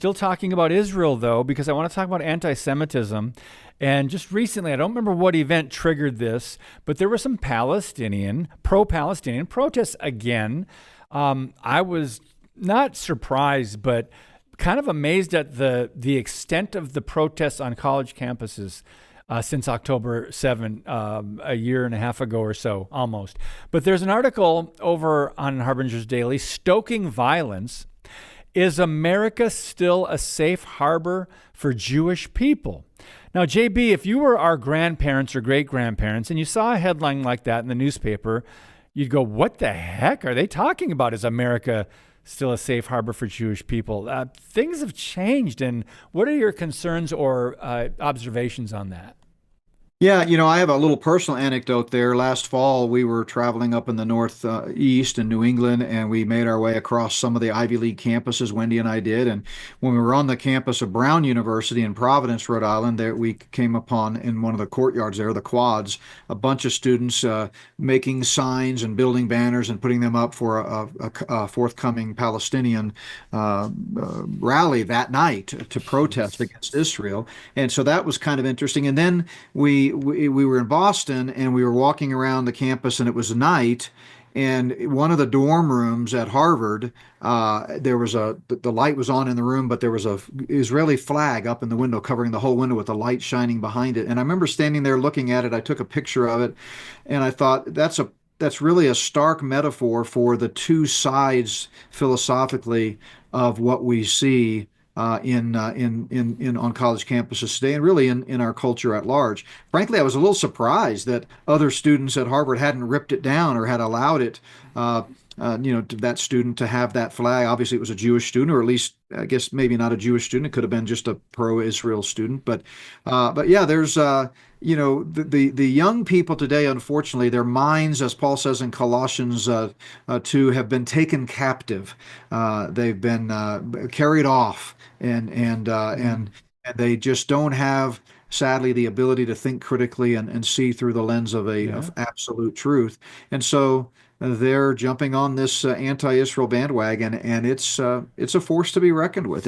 Still talking about Israel, though, because I want to talk about anti Semitism. And just recently, I don't remember what event triggered this, but there were some pro Palestinian protests again. I was not surprised, but kind of amazed at the extent of the protests on college campuses since October 7, a year and a half ago or so, almost. But there's an article over on Harbinger's Daily, Stoking Violence. Is America still a safe harbor for Jewish people? Now, JB, if you were our grandparents or great grandparents and you saw a headline like that in the newspaper, you'd go, what the heck are they talking about? Is America still a safe harbor for Jewish people? Things have changed. And what are your concerns or observations on that? Yeah, I have a little personal anecdote there. Last fall, we were traveling up in the northeast in New England, and we made our way across some of the Ivy League campuses. Wendy and I did, and when we were on the campus of Brown University in Providence, Rhode Island, there we came upon in one of the courtyards there, the quads, a bunch of students making signs and building banners and putting them up for a forthcoming Palestinian rally that night to protest against Israel. And so that was kind of interesting. And then we were in Boston and we were walking around the campus and it was night. And one of the dorm rooms at Harvard, there was the light was on in the room, but there was a Israeli flag up in the window, covering the whole window with the light shining behind it. And I remember standing there looking at it. I took a picture of it, and I thought that's really a stark metaphor for the two sides philosophically of what we see in on college campuses today, and really in our culture at large. Frankly, I was a little surprised that other students at Harvard hadn't ripped it down or had allowed it. To that student to have that flag. Obviously, it was a Jewish student, or at least I guess maybe not a Jewish student. It could have been just a pro-Israel student. But yeah, there's the young people today. Unfortunately, their minds, as Paul says in Colossians 2, have been taken captive. They've been carried off, and they just don't have, sadly, the ability to think critically and see through the lens Yeah. of absolute truth. And so they're jumping on this anti-Israel bandwagon, and it's a force to be reckoned with.